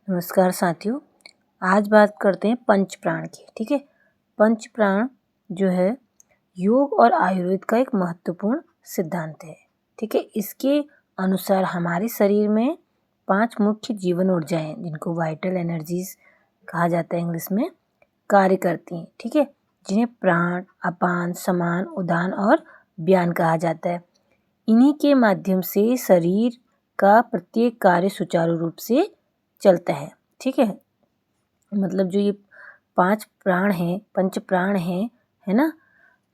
नमस्कार साथियों, आज बात करते हैं पंच प्राण की। ठीक है, पंच प्राण जो है योग और आयुर्वेद का एक महत्वपूर्ण सिद्धांत है। ठीक है, इसके अनुसार हमारे शरीर में 5 मुख्य जीवन ऊर्जाएं जिनको वाइटल एनर्जीज कहा जाता है इंग्लिश में, कार्य करती हैं। ठीक है, जिन्हें प्राण, अपान, समान, उदान और व्यान कहा जाता है। इन्हीं के माध्यम से शरीर का प्रत्येक कार्य सुचारू रूप से चलता है। ठीक है, मतलब जो ये 5 प्राण हैं, पंच प्राण हैं, है ना,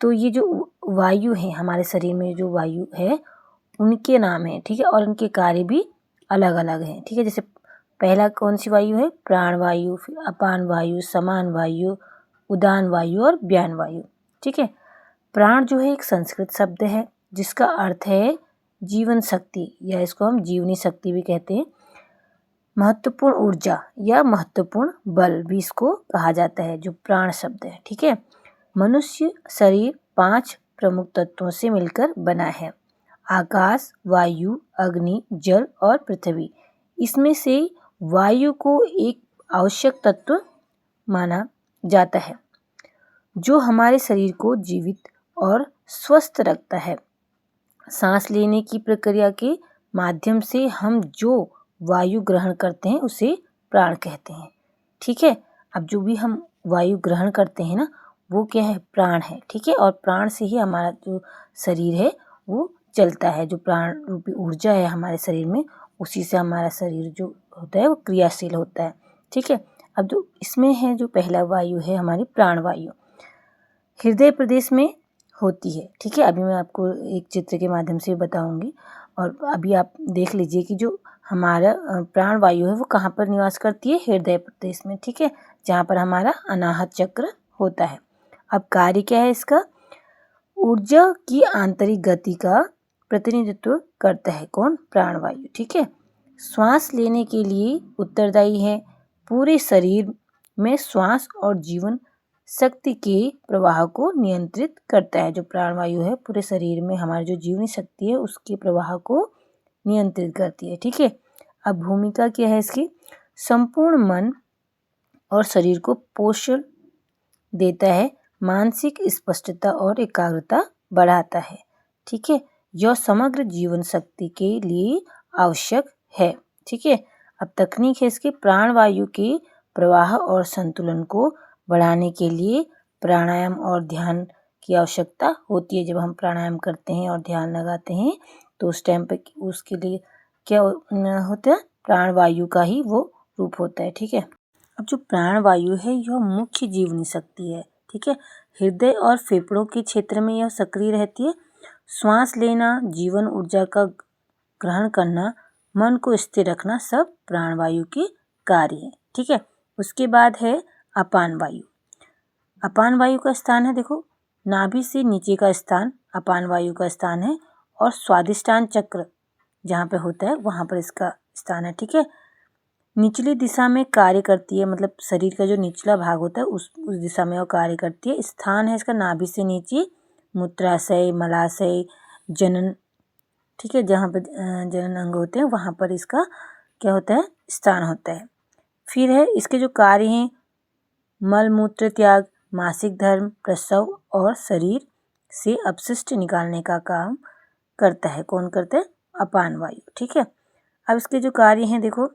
तो ये जो वायु है हमारे शरीर में, जो वायु है उनके नाम है। ठीक है, और उनके कार्य भी अलग अलग हैं। ठीक है, जैसे पहला कौन सी वायु है? प्राण वायु, फिर अपान वायु, समान वायु, उदान वायु और व्यान वायु। ठीक है, प्राण जो है एक संस्कृत शब्द है जिसका अर्थ है जीवन शक्ति, या इसको हम जीवनी शक्ति भी कहते हैं। महत्वपूर्ण ऊर्जा या महत्वपूर्ण बल भी इसको कहा जाता है, जो प्राण शब्द है। ठीक है, मनुष्य शरीर 5 प्रमुख तत्वों से मिलकर बना है: आकाश, वायु, अग्नि, जल और पृथ्वी। इसमें से वायु को एक आवश्यक तत्व माना जाता है जो हमारे शरीर को जीवित और स्वस्थ रखता है। सांस लेने की प्रक्रिया के माध्यम से हम जो वायु ग्रहण करते हैं उसे प्राण कहते हैं। ठीक है, अब जो भी हम वायु ग्रहण करते हैं ना, वो क्या है? प्राण है। ठीक है, और प्राण से ही हमारा जो शरीर है वो चलता है। जो प्राण रूपी ऊर्जा है हमारे शरीर में, उसी से हमारा शरीर जो होता है वो क्रियाशील होता है। ठीक है, अब जो इसमें है, जो पहला वायु है हमारी प्राण वायु, हृदय प्रदेश में होती है। ठीक है, अभी मैं आपको एक चित्र के माध्यम से बताऊंगी, और अभी आप देख लीजिए कि जो हमारा प्राण वायु है वो कहाँ पर निवास करती है? हृदय प्रदेश में। ठीक है, जहाँ पर हमारा अनाहत चक्र होता है। अब कार्य क्या है इसका? ऊर्जा की आंतरिक गति का प्रतिनिधित्व करता है। कौन? प्राण वायु। ठीक है, श्वास लेने के लिए उत्तरदायी है। पूरे शरीर में श्वास और जीवन शक्ति के प्रवाह को नियंत्रित करता है। जो प्राणवायु है पूरे शरीर में हमारी जो जीवनी शक्ति है उसके प्रवाह को नियंत्रित करती है। ठीक है, अब भूमिका क्या है इसकी? संपूर्ण मन और शरीर को पोषण देता है, मानसिक स्पष्टता और एकाग्रता बढ़ाता है। ठीक है, यह समग्र जीवन शक्ति के लिए आवश्यक है। ठीक है, अब तकनीक है इसके। प्राणवायु के प्रवाह और संतुलन को बढ़ाने के लिए प्राणायाम और ध्यान की आवश्यकता होती है। जब हम प्राणायाम करते हैं और ध्यान लगाते हैं तो उस टाइम पे उसके लिए क्या होता है? प्राणवायु का ही वो रूप होता है। ठीक है, अब जो प्राणवायु है यह मुख्य जीवनी शक्ति है। ठीक है, हृदय और फेफड़ों के क्षेत्र में यह सक्रिय रहती है। श्वास लेना, जीवन ऊर्जा का ग्रहण करना, मन को स्थिर रखना, सब प्राणवायु के कार्य हैं। ठीक है, उसके बाद है अपान वायु। अपान वायु का स्थान है, देखो, नाभि से नीचे का स्थान अपान वायु का स्थान है, और स्वादिष्टान चक्र जहाँ पे होता है वहाँ पर इसका स्थान है। ठीक है, निचली दिशा में कार्य करती है, मतलब शरीर का जो निचला भाग होता है उस दिशा में वो कार्य करती है। स्थान है इसका नाभि से नीचे मूत्राशय, मलाशय, जनन। ठीक है, जहाँ पर जनन अंग होते हैं वहाँ पर इसका क्या होता है? स्थान होता है। फिर है इसके जो कार्य हैं: मल मूत्र त्याग, मासिक धर्म, प्रसव और शरीर से अपशिष्ट निकालने का काम करता है। कौन करता है? अपान वायु। ठीक है, अब इसके जो कार्य हैं देखो,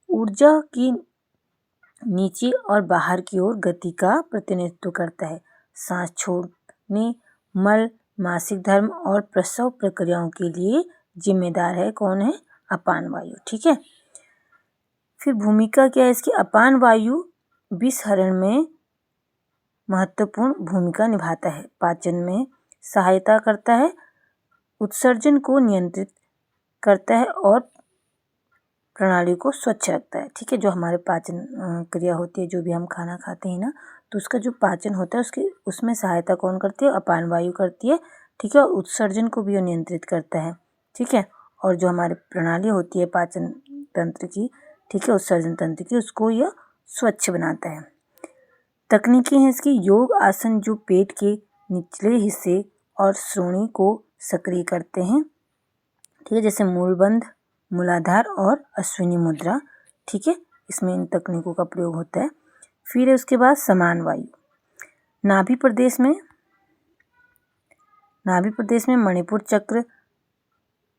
ऊर्जा की नीचे और बाहर की ओर गति का प्रतिनिधित्व करता है। सांस छोड़ने, मल, मासिक धर्म और प्रसव प्रक्रियाओं के लिए जिम्मेदार है। कौन है? अपान वायु। ठीक है, फिर भूमिका क्या है इसकी? अपान वायु विषहरण में महत्वपूर्ण भूमिका निभाता है, पाचन में सहायता करता है, उत्सर्जन को नियंत्रित करता है और प्रणाली को स्वच्छ रखता है। ठीक है, जो हमारे पाचन क्रिया होती है, जो भी हम खाना खाते हैं ना, तो उसका जो पाचन होता है उसमें सहायता कौन करती है? अपान वायु करती है। ठीक है, और उत्सर्जन को भी वो नियंत्रित करता है। ठीक है, और जो हमारी प्रणाली होती है पाचन तंत्र की, ठीक है, उत्सर्जन तंत्र की, उसको यह स्वच्छ बनाता है। तकनीकी है इसकी। योग आसन जो पेट के निचले हिस्से और श्रोणि को सक्रिय करते हैं। ठीक है, जैसे मूलबंध, मूलाधार और अश्विनी मुद्रा। ठीक है, इसमें इन तकनीकों का प्रयोग होता है। फिर है उसके बाद समान वायु। नाभि प्रदेश में मणिपुर चक्र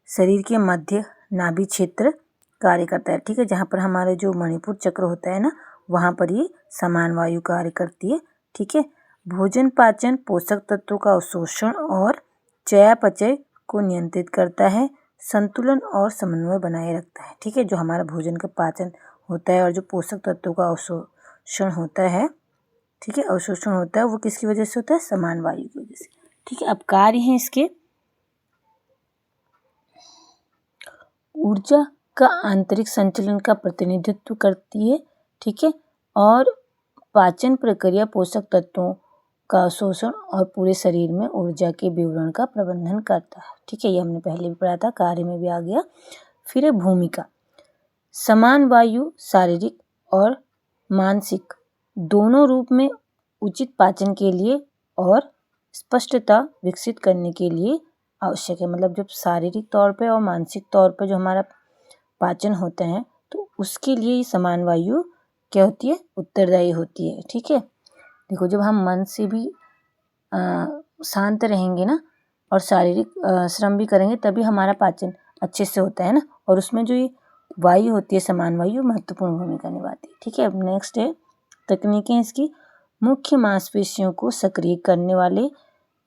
शरीर के मध्य नाभि क्षेत्र कार्य करता है। ठीक है, जहाँ पर हमारे जो मणिपुर चक्र होता है ना, वहाँ पर ये समान वायु कार्य करती है। ठीक है, भोजन पाचन, पोषक तत्वों का अवशोषण और चयापचय को नियंत्रित करता है, संतुलन और समन्वय बनाए रखता है। ठीक है, जो हमारा भोजन का पाचन होता है और जो पोषक तत्वों का अवशोषण होता है, ठीक है, अवशोषण होता है, वो किसकी वजह से होता है? समान वायु की वजह से। ठीक है, अब कार्य हैं इसके। ऊर्जा का आंतरिक संचलन का प्रतिनिधित्व करती है। ठीक है, और पाचन प्रक्रिया पोषक तत्वों का अवशोषण और पूरे शरीर में ऊर्जा के विवरण का प्रबंधन करता है। ठीक है, ये हमने पहले भी पढ़ा था, कार्य में भी आ गया। फिर है भूमिका। समान वायु शारीरिक और मानसिक दोनों रूप में उचित पाचन के लिए और स्पष्टता विकसित करने के लिए आवश्यक है। मतलब जब शारीरिक तौर पे और मानसिक तौर पे जो हमारा पाचन होता है, तो उसके लिए समान वायु क्या होती है? उत्तरदायी होती है। ठीक है, देखो जब हम मन से भी शांत रहेंगे ना और शारीरिक श्रम भी करेंगे, तभी हमारा पाचन अच्छे से होता है ना, और उसमें जो ये वायु होती है समान वायु महत्वपूर्ण भूमिका निभाती है। ठीक है, अब नेक्स्ट है तकनीकें इसकी। मुख्य मांसपेशियों को सक्रिय करने वाले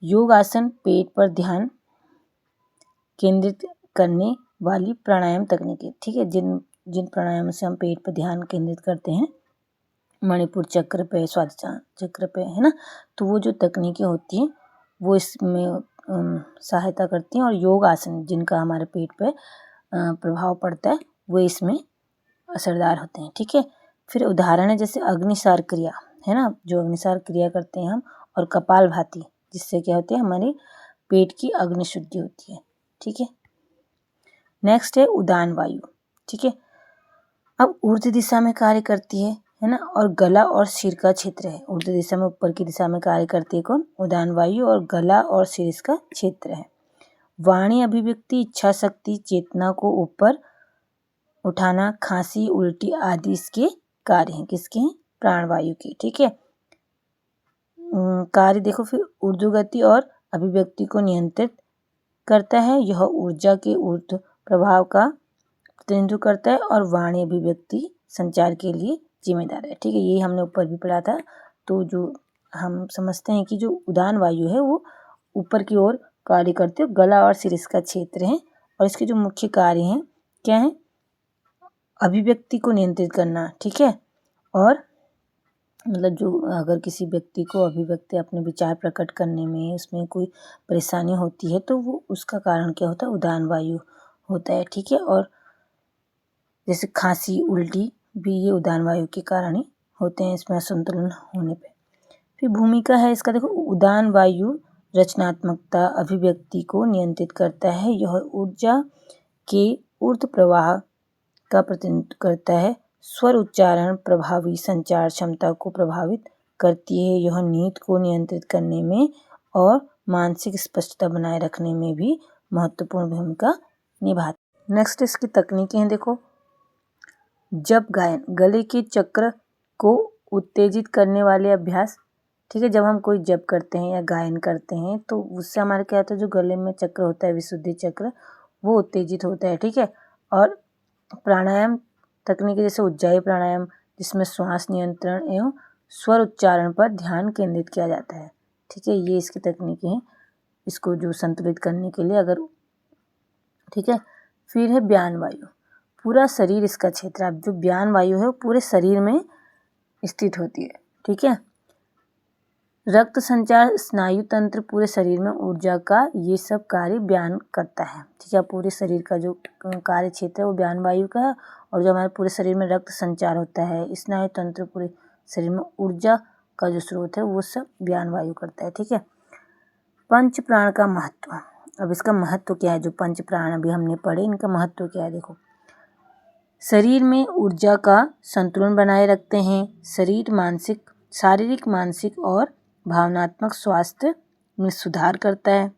योगासन, पेट पर ध्यान केंद्रित करने वाली प्राणायाम तकनीकें। ठीक है, जिन प्राणायाम से हम पेट पर ध्यान केंद्रित करते हैं, मणिपुर चक्र पे, स्वादिष्टान चक्र पे, है ना, तो वो जो तकनीकें होती हैं वो इसमें सहायता करती हैं। और योग आसन जिनका हमारे पेट पे प्रभाव पड़ता है, वो इसमें असरदार होते हैं। ठीक है, फिर उदाहरण है जैसे अग्निसार क्रिया, है ना, जो अग्निसार क्रिया करते हैं हम, और कपालभाति, जिससे क्या होती है? हमारे पेट की अग्नि शुद्धि होती है। ठीक है, नेक्स्ट है उदान वायु। ठीक है, अब ऊर्ध्व दिशा में कार्य करती है ना, और गला और सिर का क्षेत्र है। ऊर्ध्व दिशा में ऊपर की दिशा में कार्य करती है कौन? उदान वायु, और गला और सिर इसका क्षेत्र है। वाणी, अभिव्यक्ति, इच्छा शक्ति, चेतना को ऊपर उठाना, खांसी, उल्टी आदि इसके कार्य हैं। किसके हैं? प्राणवायु के। ठीक है, कार्य देखो फिर ऊर्ध्व गति और अभिव्यक्ति को नियंत्रित करता है। यह ऊर्जा के ऊर्ध्व प्रभाव का प्रतिनिधित्व करता है और वाणी अभिव्यक्ति संचार के लिए जिम्मेदार है। ठीक है, यही हमने ऊपर भी पढ़ा था। तो जो हम समझते हैं कि जो उदान वायु है वो ऊपर की ओर कार्य करते हैं, गला और सिर इसका क्षेत्र है, और इसके जो मुख्य कार्य हैं क्या है? अभिव्यक्ति को नियंत्रित करना। ठीक है, और मतलब जो अगर किसी व्यक्ति को अभिव्यक्ति अपने विचार प्रकट करने में उसमें कोई परेशानी होती है, तो वो उसका कारण क्या होता है? उदान वायु होता है। ठीक है, और जैसे खांसी, उल्टी भी ये उदान वायु के कारण ही होते हैं, इसमें असंतुलन होने पे। फिर भूमिका है इसका, देखो उदान वायु रचनात्मकता, अभिव्यक्ति को नियंत्रित करता है। यह ऊर्जा के ऊर्ध्व प्रवाह का प्रतिनिधित्व करता है। स्वर उच्चारण, प्रभावी संचार क्षमता को प्रभावित करती है। यह नींद को नियंत्रित करने में और मानसिक स्पष्टता बनाए रखने में भी महत्वपूर्ण भूमिका निभाती है। नेक्स्ट इसकी तकनीकें हैं, देखो जप गायन, गले के चक्र को उत्तेजित करने वाले अभ्यास। ठीक है, जब हम कोई जप करते हैं या गायन करते हैं, तो उससे हमारे क्या होता है? जो गले में चक्र होता है, विशुद्धि चक्र, वो उत्तेजित होता है। ठीक है, और प्राणायाम तकनीक जैसे उज्जाई प्राणायाम, जिसमें श्वास नियंत्रण एवं स्वर उच्चारण पर ध्यान केंद्रित किया जाता है। ठीक है, ये इसकी तकनीकें हैं, इसको जो संतुलित करने के लिए अगर। ठीक है, फिर है व्यान वायु, पूरा शरीर इसका क्षेत्र। अब जो व्यान वायु है वो पूरे शरीर में स्थित होती है। ठीक है, रक्त संचार, स्नायु तंत्र, पूरे शरीर में ऊर्जा का ये सब कार्य व्यान करता है। ठीक है, पूरे शरीर का जो कार्य क्षेत्र है वो व्यान वायु का है, और जो हमारे पूरे शरीर में रक्त संचार होता है, स्नायु तंत्र, पूरे शरीर में ऊर्जा का जो स्रोत है वो सब व्यान वायु करता है। ठीक है, पंच प्राण का महत्व। अब इसका महत्व क्या है? जो पंच प्राण अभी हमने पढ़े, इनका महत्व क्या है? देखो, शरीर में ऊर्जा का संतुलन बनाए रखते हैं, शारीरिक, मानसिक और भावनात्मक स्वास्थ्य में सुधार करता है।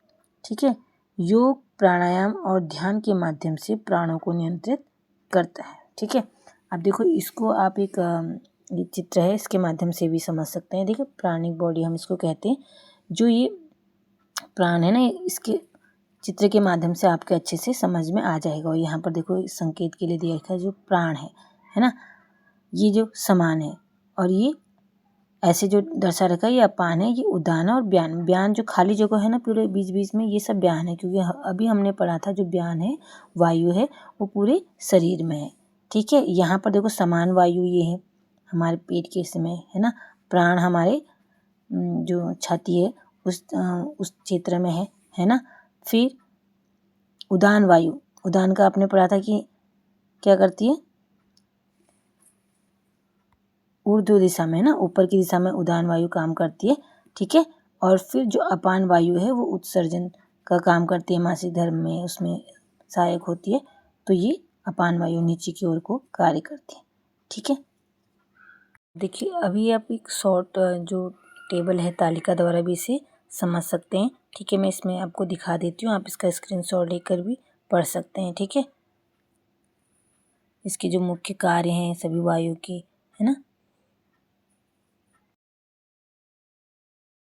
ठीक है, योग, प्राणायाम और ध्यान के माध्यम से प्राणों को नियंत्रित करता है। ठीक है, अब देखो इसको आप एक ये चित्र है इसके माध्यम से भी समझ सकते हैं। देखिए प्राणिक बॉडी हम इसको कहते हैं। जो ये प्राण है ना, इसके चित्र के माध्यम से आपके अच्छे से समझ में आ जाएगा। और यहाँ पर देखो इस संकेत के लिए दिया है जो प्राण है ना, ये जो समान है, और ये ऐसे जो दर्शा रखा है ये अपान है, ये उदान और ब्यान। ब्यान जो खाली जगह है ना पूरे बीच बीच में, ये सब ब्यान है, क्योंकि अभी हमने पढ़ा था जो ब्यान है वायु है वो पूरे शरीर में है। ठीक है, यहाँ पर देखो समान वायु ये है हमारे पेट के इसमें है ना। प्राण हमारे जो छाती है उस क्षेत्र में है ना। फिर उदान वायु, उदान का आपने पढ़ा था कि क्या करती है, ऊर्ध्व दिशा में है ना, ऊपर की दिशा में उदान वायु काम करती है। ठीक है, और फिर जो अपान वायु है वो उत्सर्जन का काम करती है, मासिक धर्म में उसमें सहायक होती है। तो ये अपान वायु नीचे की ओर को कार्य करती है। ठीक है, देखिए अभी आप एक शॉर्ट जो टेबल है तालिका द्वारा भी इसे समझ सकते हैं। ठीक है, मैं इसमें आपको दिखा देती हूँ, आप इसका स्क्रीनशॉट लेकर भी पढ़ सकते हैं। ठीक है, इसके जो मुख्य कार्य हैं सभी वायु के, है ना।